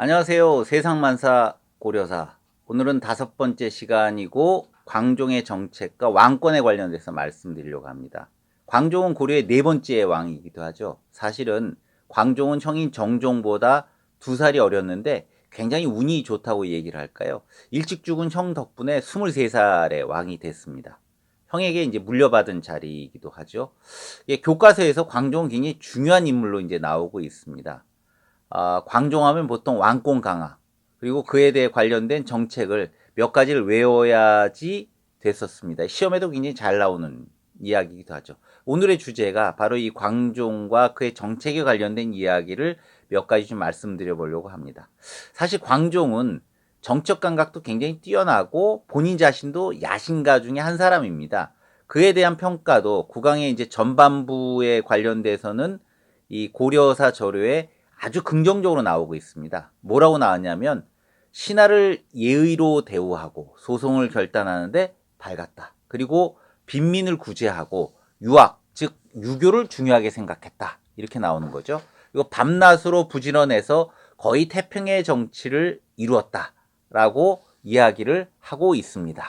안녕하세요. 세상만사 고려사. 오늘은 5번째 시간이고 광종의 정책과 왕권에 관련돼서 말씀드리려고 합니다. 광종은 고려의 4번째 왕이기도 하죠. 사실은 광종은 형인 정종보다 2살이 어렸는데 굉장히 운이 좋다고 얘기를 할까요? 일찍 죽은 형 덕분에 23살의 왕이 됐습니다. 형에게 이제 물려받은 자리이기도 하죠. 교과서에서 광종은 굉장히 중요한 인물로 이제 나오고 있습니다. 광종하면 보통 왕권 강화 그리고 그에 대해 관련된 정책을 몇 가지를 외워야지 됐었습니다. 시험에도 굉장히 잘 나오는 이야기이기도 하죠. 오늘의 주제가 바로 이 광종과 그의 정책에 관련된 이야기를 몇 가지 좀 말씀드려 보려고 합니다. 사실 광종은 정책 감각도 굉장히 뛰어나고 본인 자신도 야심가 중에 한 사람입니다. 그에 대한 평가도 국왕의 이제 전반부에 관련돼서는 이 고려사 저료에 아주 긍정적으로 나오고 있습니다. 뭐라고 나왔냐면 신하를 예의로 대우하고 소송을 결단하는데 밝았다. 그리고 빈민을 구제하고 유학, 즉 유교를 중요하게 생각했다. 이렇게 나오는 거죠. 이거 밤낮으로 부지런해서 거의 태평의 정치를 이루었다라고 이야기를 하고 있습니다.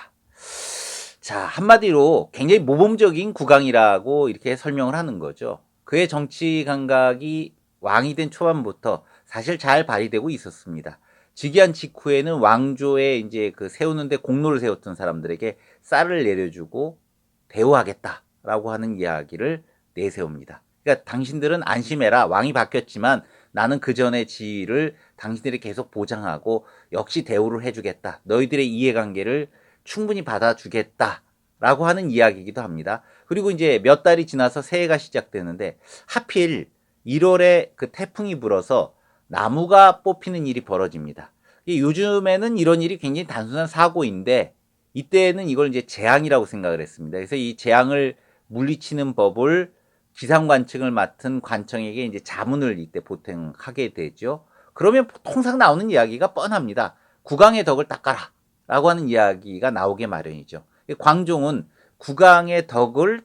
자, 한마디로 굉장히 모범적인 국왕이라고 이렇게 설명을 하는 거죠. 그의 정치 감각이 왕이 된 초반부터 사실 잘 발휘되고 있었습니다. 즉위한 직후에는 왕조에 이제 그 세우는데 공로를 세웠던 사람들에게 쌀을 내려주고 대우하겠다라고 하는 이야기를 내세웁니다. 그러니까 당신들은 안심해라. 왕이 바뀌었지만 나는 그 전의 지위를 당신들이 계속 보장하고 역시 대우를 해주겠다. 너희들의 이해관계를 충분히 받아주겠다라고 하는 이야기이기도 합니다. 그리고 이제 몇 달이 지나서 새해가 시작되는데 하필 1월에 그 태풍이 불어서 나무가 뽑히는 일이 벌어집니다. 요즘에는 이런 일이 굉장히 단순한 사고인데 이때는 이걸 이제 재앙이라고 생각을 했습니다. 그래서 이 재앙을 물리치는 법을 기상관측을 맡은 관청에게 이제 자문을 이때 보통하게 되죠. 그러면 통상 나오는 이야기가 뻔합니다. 국왕의 덕을 닦아라 라고 하는 이야기가 나오게 마련이죠. 광종은 국왕의 덕을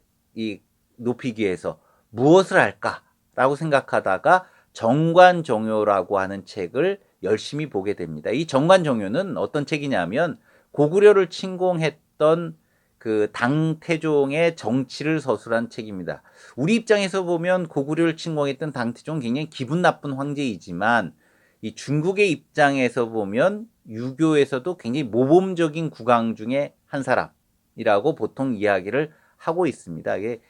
높이기 위해서 무엇을 할까라고 생각하다가 정관종요라고 하는 책을 열심히 보게 됩니다. 이 정관종요는 어떤 책이냐면 고구려를 침공했던 그 당태종의 정치를 서술한 책입니다. 우리 입장에서 보면 고구려를 침공했던 당태종은 굉장히 기분 나쁜 황제이지만 이 중국의 입장에서 보면 유교에서도 굉장히 모범적인 국왕 중에 한 사람이라고 보통 이야기를 하고 있습니다. 이게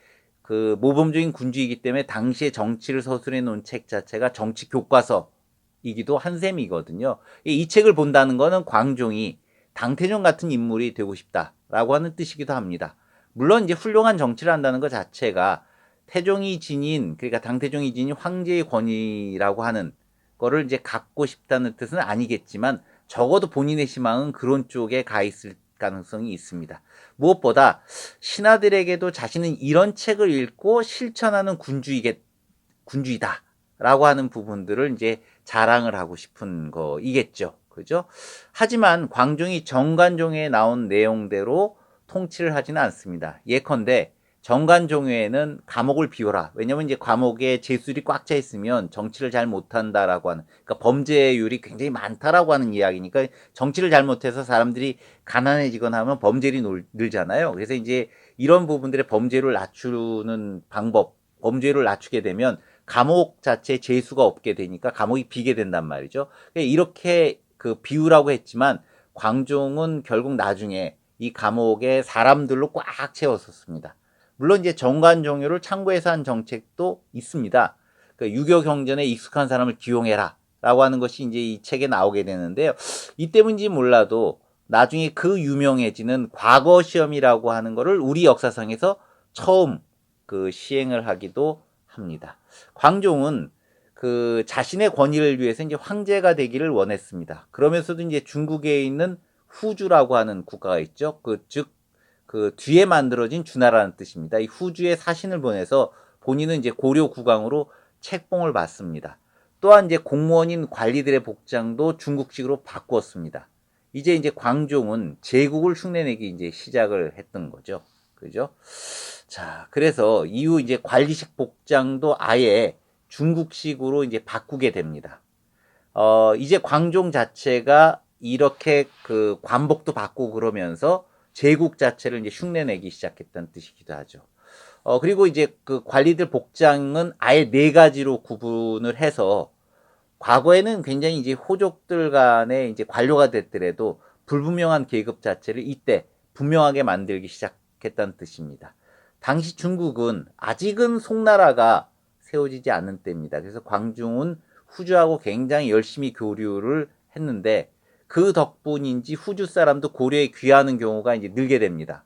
그 모범적인 군주이기 때문에 당시의 정치를 서술해 놓은 책 자체가 정치 교과서이기도 한 셈이거든요. 이 책을 본다는 것은 광종이 당태종 같은 인물이 되고 싶다라고 하는 뜻이기도 합니다. 물론 이제 훌륭한 정치를 한다는 것 자체가 태종이 지닌 그러니까 당태종이 지닌 황제의 권위라고 하는 거를 이제 갖고 싶다는 뜻은 아니겠지만 적어도 본인의 희망은 그런 쪽에 가 있을 가능성이 있습니다. 무엇보다 신하들에게도 자신은 이런 책을 읽고 실천하는 군주이다라고 하는 부분들을 이제 자랑을 하고 싶은 거이겠죠. 그죠? 하지만 광종이 정관종에 나온 내용대로 통치를 하지는 않습니다. 예컨대 정관종회에는 감옥을 비워라. 왜냐면 이제 감옥에 죄수들이 꽉 차 있으면 정치를 잘 못한다라고 하는, 그러니까 범죄율이 굉장히 많다라고 하는 이야기니까 정치를 잘못해서 사람들이 가난해지거나 하면 범죄율이 늘잖아요. 그래서 이제 이런 부분들의 범죄율을 낮추는 방법, 범죄율을 낮추게 되면 감옥 자체에 죄수가 없게 되니까 감옥이 비게 된단 말이죠. 이렇게 그 비우라고 했지만 광종은 결국 나중에 이 감옥에 사람들로 꽉 채웠었습니다. 물론 이제 정관종료를 참고해서 한 정책도 있습니다. 그 유교 경전에 익숙한 사람을 기용해라 라고 하는 것이 이제 이 책에 나오게 되는데요. 이 때문인지 몰라도 나중에 그 유명해지는 과거 시험이라고 하는 거를 우리 역사상에서 처음 그 시행을 하기도 합니다. 광종은 그 자신의 권위를 위해서 이제 황제가 되기를 원했습니다. 그러면서도 이제 중국에 있는 후주라고 하는 국가가 있죠. 그 뒤에 만들어진 주나라는 뜻입니다. 이 후주에 사신을 보내서 본인은 이제 고려 국왕으로 책봉을 받습니다. 또한 이제 공무원인 관리들의 복장도 중국식으로 바꾸었습니다. 이제 광종은 제국을 흉내내기 이제 시작을 했던 거죠. 그죠? 자, 그래서 이후 이제 관리식 복장도 아예 중국식으로 이제 바꾸게 됩니다. 이제 광종 자체가 이렇게 그 관복도 받고 그러면서 제국 자체를 이제 흉내내기 시작했다는 뜻이기도 하죠. 그리고 이제 그 관리들 복장은 아예 네 가지로 구분을 해서 과거에는 굉장히 이제 호족들 간에 이제 관료가 됐더라도 불분명한 계급 자체를 이때 분명하게 만들기 시작했다는 뜻입니다. 당시 중국은 아직은 송나라가 세워지지 않은 때입니다. 그래서 광중은 후주하고 굉장히 열심히 교류를 했는데 그 덕분인지 후주 사람도 고려에 귀하는 경우가 이제 늘게 됩니다.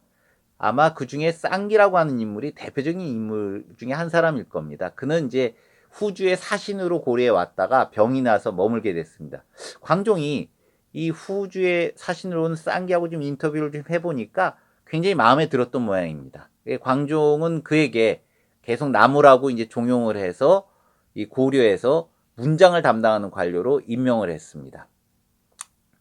아마 그 중에 쌍기라고 하는 인물이 대표적인 인물 중에 한 사람일 겁니다. 그는 이제 후주의 사신으로 고려에 왔다가 병이 나서 머물게 됐습니다. 광종이 이 후주의 사신으로 온 쌍기하고 좀 인터뷰를 좀 해보니까 굉장히 마음에 들었던 모양입니다. 광종은 그에게 계속 나무라고 이제 종용을 해서 이 고려에서 문장을 담당하는 관료로 임명을 했습니다.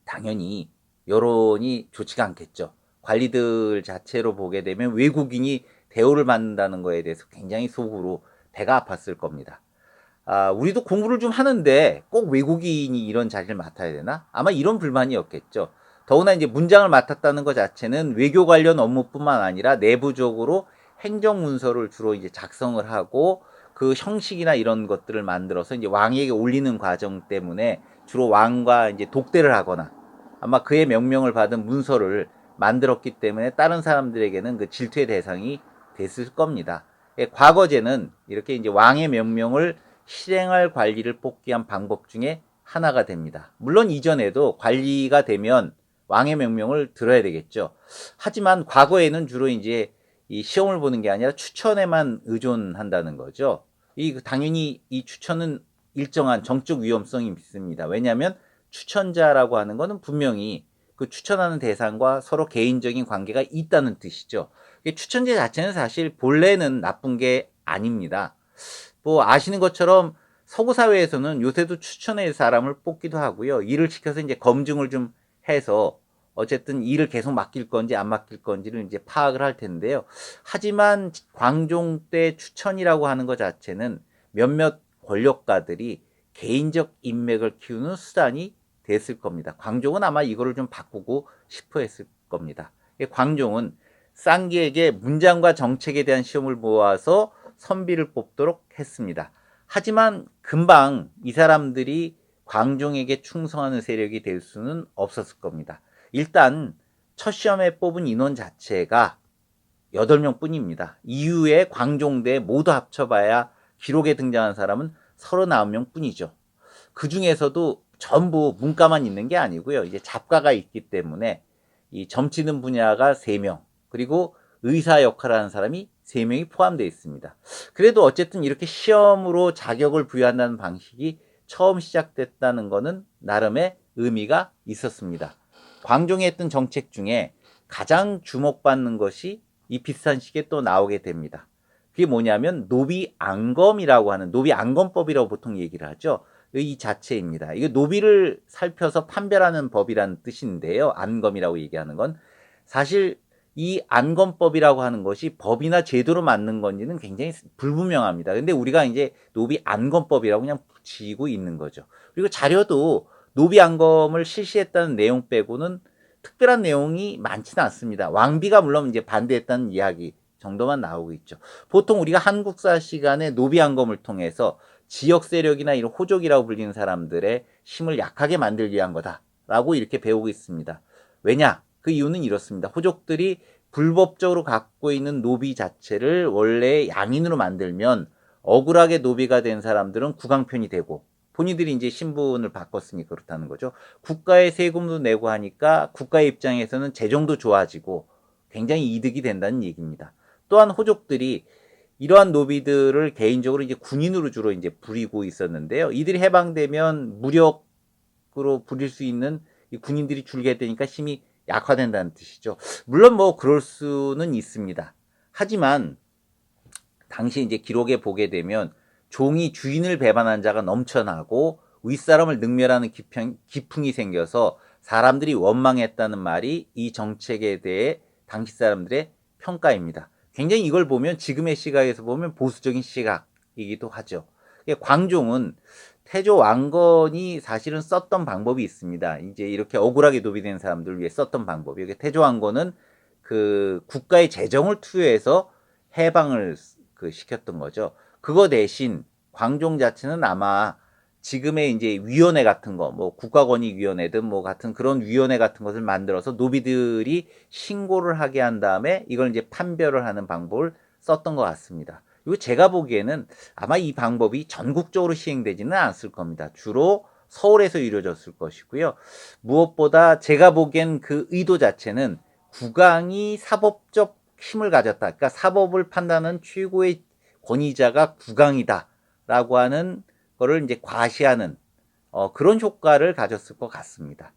당연히 여론이 좋지가 않겠죠. 관리들 자체로 보게 되면 외국인이 대우를 받는다는 거에 대해서 굉장히 속으로 배가 아팠을 겁니다. 우리도 공부를 좀 하는데 꼭 외국인이 이런 자리를 맡아야 되나? 아마 이런 불만이었겠죠. 더구나 이제 문장을 맡았다는 것 자체는 외교 관련 업무뿐만 아니라 내부적으로 행정문서를 주로 이제 작성을 하고 그 형식이나 이런 것들을 만들어서 이제 왕에게 올리는 과정 때문에 주로 왕과 이제 독대를 하거나 아마 그의 명령을 받은 문서를 만들었기 때문에 다른 사람들에게는 그 질투의 대상이 됐을 겁니다. 과거제는 이렇게 이제 왕의 명령을 실행할 관리를 뽑기 위한 방법 중에 하나가 됩니다. 물론 이전에도 관리가 되면 왕의 명령을 들어야 되겠죠. 하지만 과거에는 주로 이제 이 시험을 보는 게 아니라 추천에만 의존한다는 거죠. 당연히 이 추천은 일정한 정적 위험성이 있습니다. 왜냐하면 추천자라고 하는 것은 분명히 그 추천하는 대상과 서로 개인적인 관계가 있다는 뜻이죠. 추천제 자체는 사실 본래는 나쁜 게 아닙니다. 뭐 아시는 것처럼 서구 사회에서는 요새도 추천의 사람을 뽑기도 하고요. 일을 시켜서 이제 검증을 좀 해서 어쨌든 일을 계속 맡길 건지 안 맡길 건지를 이제 파악을 할 텐데요. 하지만 광종 때 추천이라고 하는 것 자체는 몇몇 권력가들이 개인적 인맥을 키우는 수단이 됐을 겁니다. 광종은 아마 이거를 좀 바꾸고 싶어 했을 겁니다. 광종은 쌍기에게 문장과 정책에 대한 시험을 모아서 선비를 뽑도록 했습니다. 하지만 금방 이 사람들이 광종에게 충성하는 세력이 될 수는 없었을 겁니다. 일단 첫 시험에 뽑은 인원 자체가 8명 뿐입니다. 이후에 광종대 모두 합쳐봐야 기록에 등장한 사람은 39명 뿐이죠. 그 중에서도 전부 문과만 있는 게 아니고요. 이제 잡과가 있기 때문에 이 점치는 분야가 3명, 그리고 의사 역할을 하는 사람이 3명이 포함되어 있습니다. 그래도 어쨌든 이렇게 시험으로 자격을 부여한다는 방식이 처음 시작됐다는 것은 나름의 의미가 있었습니다. 광종이 했던 정책 중에 가장 주목받는 것이 이 비슷한 시기에 또 나오게 됩니다. 그게 뭐냐면 노비안검이라고 하는, 노비안검법이라고 보통 얘기를 하죠. 이 자체입니다. 이거 노비를 살펴서 판별하는 법이라는 뜻인데요. 안검이라고 얘기하는 건 사실 이 안검법이라고 하는 것이 법이나 제도로 맞는 건지는 굉장히 불분명합니다. 근데 우리가 이제 노비안검법이라고 그냥 붙이고 있는 거죠. 그리고 자료도 노비안검을 실시했다는 내용 빼고는 특별한 내용이 많지는 않습니다. 왕비가 물론 이제 반대했다는 이야기 정도만 나오고 있죠. 보통 우리가 한국사 시간에 노비안검을 통해서 지역 세력이나 이런 호족이라고 불리는 사람들의 힘을 약하게 만들기 위한 거다라고 이렇게 배우고 있습니다. 왜냐? 그 이유는 이렇습니다. 호족들이 불법적으로 갖고 있는 노비 자체를 원래 양인으로 만들면 억울하게 노비가 된 사람들은 구강편이 되고 본인들이 이제 신분을 바꿨으니 그렇다는 거죠. 국가에 세금도 내고 하니까 국가의 입장에서는 재정도 좋아지고 굉장히 이득이 된다는 얘기입니다. 또한 호족들이 이러한 노비들을 개인적으로 이제 군인으로 주로 이제 부리고 있었는데요. 이들이 해방되면 무력으로 부릴 수 있는 이 군인들이 줄게 되니까 힘이 약화된다는 뜻이죠. 물론 뭐 그럴 수는 있습니다. 하지만 당시 이제 기록에 보게 되면 종이 주인을 배반한 자가 넘쳐나고 윗사람을 능멸하는 기풍이 생겨서 사람들이 원망했다는 말이 이 정책에 대해 당시 사람들의 평가입니다. 굉장히 이걸 보면 지금의 시각에서 보면 보수적인 시각이기도 하죠. 광종은 태조 왕건이 사실은 썼던 방법이 있습니다. 이제 이렇게 억울하게 노비된 사람들을 위해 썼던 방법이. 이게 태조 왕건은 그 국가의 재정을 투여해서 해방을 시켰던 거죠. 그거 대신 광종 자체는 아마 지금의 이제 위원회 같은 거, 뭐 국가권익위원회든 뭐 같은 그런 위원회 같은 것을 만들어서 노비들이 신고를 하게 한 다음에 이걸 이제 판별을 하는 방법을 썼던 것 같습니다. 이거 제가 보기에는 아마 이 방법이 전국적으로 시행되지는 않았을 겁니다. 주로 서울에서 이루어졌을 것이고요. 무엇보다 제가 보기엔 그 의도 자체는 국왕이 사법적 힘을 가졌다. 그러니까 사법을 판단하는 최고의 권위자가 국왕이다라고 하는 거를 이제 과시하는 그런 효과를 가졌을 것 같습니다.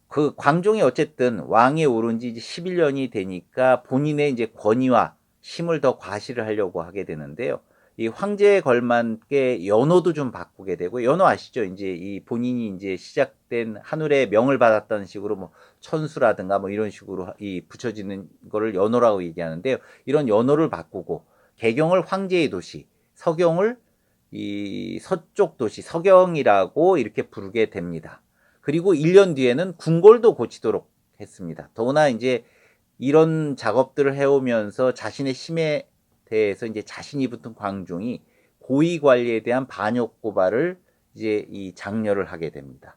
그 광종이 어쨌든 왕에 오른 지 이제 11년이 되니까 본인의 이제 권위와 힘을 더 과시를 하려고 하게 되는데요. 이 황제에 걸맞게 연호도 좀 바꾸게 되고, 연호 아시죠? 이제 이 본인이 이제 시작된 하늘의 명을 받았다는 식으로 뭐 천수라든가 뭐 이런 식으로 이 붙여지는 거를 연호라고 얘기하는데요. 이런 연호를 바꾸고 개경을 황제의 도시, 서경을 이 서쪽 도시 서경이라고 이렇게 부르게 됩니다. 그리고 1년 뒤에는 궁궐도 고치도록 했습니다. 더구나 이제 이런 작업들을 해오면서 자신의 힘에 대해서 이제 자신이 붙은 광종이 고위 관리에 대한 반역 고발을 이제 이 장려를 하게 됩니다.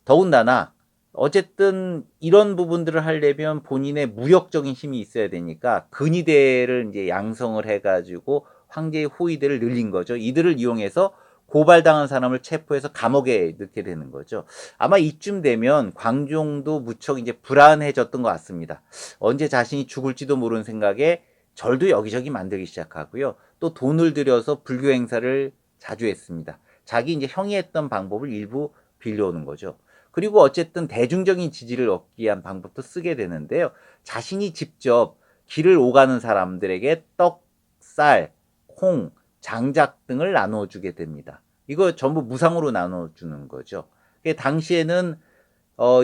더군다나 어쨌든 이런 부분들을 하려면 본인의 무역적인 힘이 있어야 되니까 근위대를 이제 양성을 해가지고 황제의 호위대를 늘린 거죠. 이들을 이용해서 고발당한 사람을 체포해서 감옥에 넣게 되는 거죠. 아마 이쯤 되면 광종도 무척 이제 불안해졌던 것 같습니다. 언제 자신이 죽을지도 모르는 생각에 절도 여기저기 만들기 시작하고요. 또 돈을 들여서 불교 행사를 자주 했습니다. 자기 이제 형이 했던 방법을 일부 빌려오는 거죠. 그리고 어쨌든 대중적인 지지를 얻기 위한 방법도 쓰게 되는데요. 자신이 직접 길을 오가는 사람들에게 떡, 쌀, 콩, 장작 등을 나눠주게 됩니다. 이거 전부 무상으로 나눠주는 거죠. 당시에는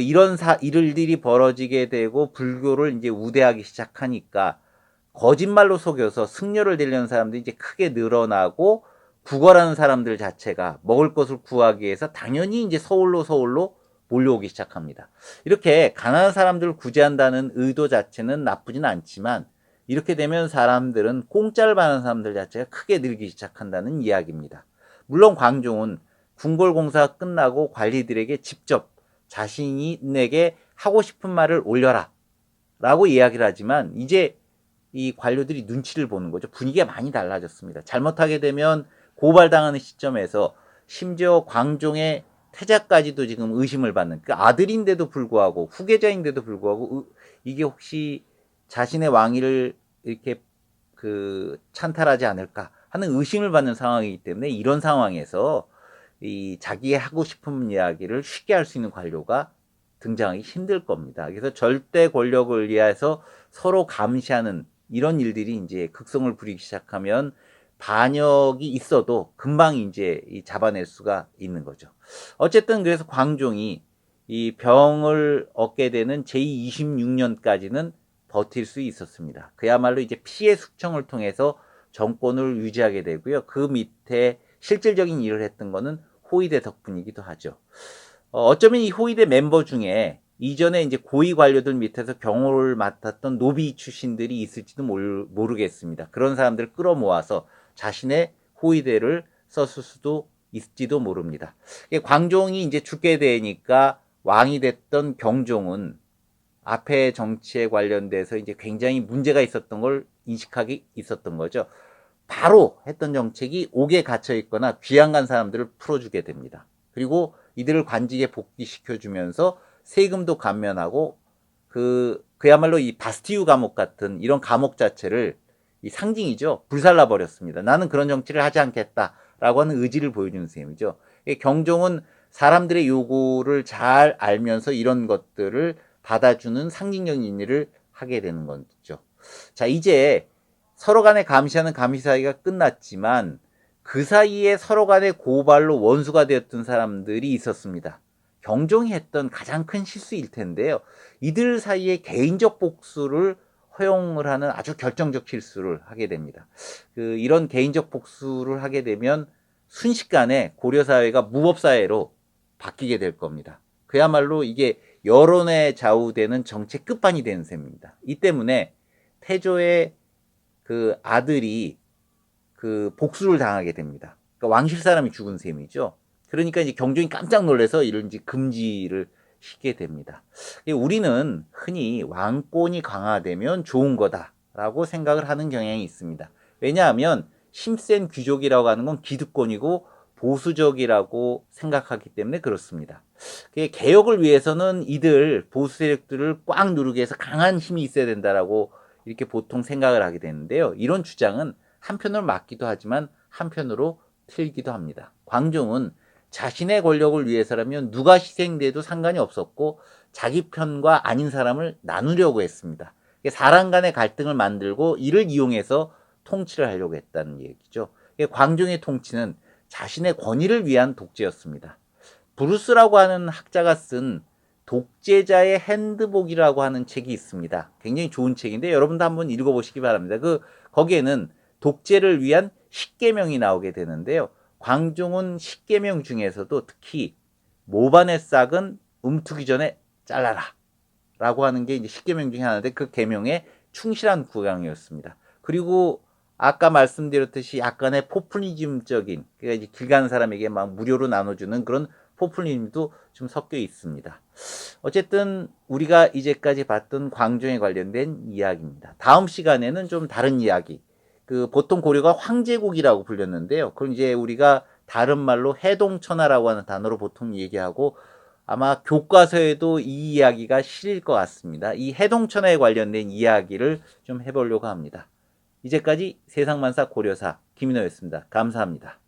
이런 일들이 벌어지게 되고 불교를 이제 우대하기 시작하니까 거짓말로 속여서 승려를 되려는 사람들이 이제 크게 늘어나고 구걸하는 사람들 자체가 먹을 것을 구하기 위해서 당연히 이제 서울로 몰려오기 시작합니다. 이렇게 가난한 사람들을 구제한다는 의도 자체는 나쁘진 않지만 이렇게 되면 사람들은 공짜를 받는 사람들 자체가 크게 늘기 시작한다는 이야기입니다. 물론 광종은 궁궐공사가 끝나고 관리들에게 직접 자신에게 하고 싶은 말을 올려라 라고 이야기를 하지만 이제 이 관료들이 눈치를 보는 거죠. 분위기가 많이 달라졌습니다. 잘못하게 되면 고발당하는 시점에서 심지어 광종의 태자까지도 지금 의심을 받는, 그러니까 아들인데도 불구하고 후계자인데도 불구하고 이게 혹시 자신의 왕위를 이렇게 찬탈하지 않을까 하는 의심을 받는 상황이기 때문에 이런 상황에서 이 자기의 하고 싶은 이야기를 쉽게 할 수 있는 관료가 등장하기 힘들 겁니다. 그래서 절대 권력을 위해서 서로 감시하는 이런 일들이 이제 극성을 부리기 시작하면 반역이 있어도 금방 이제 잡아낼 수가 있는 거죠. 어쨌든 그래서 광종이 이 병을 얻게 되는 제26년까지는 버틸 수 있었습니다. 그야말로 이제 피해 숙청을 통해서 정권을 유지하게 되고요. 그 밑에 실질적인 일을 했던 거는 호위대 덕분이기도 하죠. 어쩌면 이 호위대 멤버 중에 이전에 이제 고위 관료들 밑에서 경호를 맡았던 노비 출신들이 있을지도 모르겠습니다. 그런 사람들을 끌어모아서 자신의 호위대를 썼을 수도 있을지도 모릅니다. 광종이 이제 죽게 되니까 왕이 됐던 경종은 앞에 정치에 관련돼서 이제 굉장히 문제가 있었던 걸 인식하기 있었던 거죠. 바로 했던 정책이 옥에 갇혀 있거나 귀양 간 사람들을 풀어주게 됩니다. 그리고 이들을 관직에 복귀시켜주면서 세금도 감면하고 그야말로 이 바스티유 감옥 같은 이런 감옥 자체를 이 상징이죠. 불살라 버렸습니다. 나는 그런 정치를 하지 않겠다라고 하는 의지를 보여주는 셈이죠. 경종은 사람들의 요구를 잘 알면서 이런 것들을 받아주는 상징적인 일을 하게 되는 거죠. 자, 이제 서로 간에 감시하는 감시 사이가 끝났지만 그 사이에 서로 간의 고발로 원수가 되었던 사람들이 있었습니다. 경종이 했던 가장 큰 실수일 텐데요. 이들 사이에 개인적 복수를 허용을 하는 아주 결정적 실수를 하게 됩니다. 이런 개인적 복수를 하게 되면 순식간에 고려사회가 무법사회로 바뀌게 될 겁니다. 그야말로 이게 여론에 좌우되는 정책 끝판이 되는 셈입니다. 이 때문에 태조의 그 아들이 그 복수를 당하게 됩니다. 그러니까 왕실 사람이 죽은 셈이죠. 그러니까 이제 경종이 깜짝 놀라서 이런 이제 금지를 시게 됩니다. 우리는 흔히 왕권이 강화되면 좋은 거다라고 생각을 하는 경향이 있습니다. 왜냐하면 힘센 귀족이라고 하는 건 기득권이고 보수적이라고 생각하기 때문에 그렇습니다. 개혁을 위해서는 이들 보수 세력들을 꽉 누르기 위해서 강한 힘이 있어야 된다라고 이렇게 보통 생각을 하게 되는데요. 이런 주장은 한편으로 맞기도 하지만 한편으로 틀리기도 합니다. 광종은 자신의 권력을 위해서라면 누가 희생돼도 상관이 없었고 자기 편과 아닌 사람을 나누려고 했습니다. 사람 간의 갈등을 만들고 이를 이용해서 통치를 하려고 했다는 얘기죠. 광종의 통치는 자신의 권위를 위한 독재였습니다. 브루스라고 하는 학자가 쓴 독재자의 핸드북이라고 하는 책이 있습니다. 굉장히 좋은 책인데 여러분도 한번 읽어보시기 바랍니다. 거기에는 독재를 위한 10계명이 나오게 되는데요. 광종은 10계명 중에서도 특히 모반의 싹은 움트기 전에 잘라라 라고 하는 게 이제 10계명 중에 하나인데 그 계명에 충실한 구강이었습니다. 그리고 아까 말씀드렸듯이 약간의 포퓰리즘적인, 그러니까 이제 길 가는 사람에게 막 무료로 나눠주는 그런 포퓰리즘도 좀 섞여 있습니다. 어쨌든 우리가 이제까지 봤던 광종에 관련된 이야기입니다. 다음 시간에는 좀 다른 이야기, 보통 고려가 황제국이라고 불렸는데요. 그럼 이제 우리가 다른 말로 해동천하라고 하는 단어로 보통 얘기하고 아마 교과서에도 이 이야기가 실릴 것 같습니다. 이 해동천하에 관련된 이야기를 좀 해보려고 합니다. 이제까지 세상만사 고려사 김인호였습니다. 감사합니다.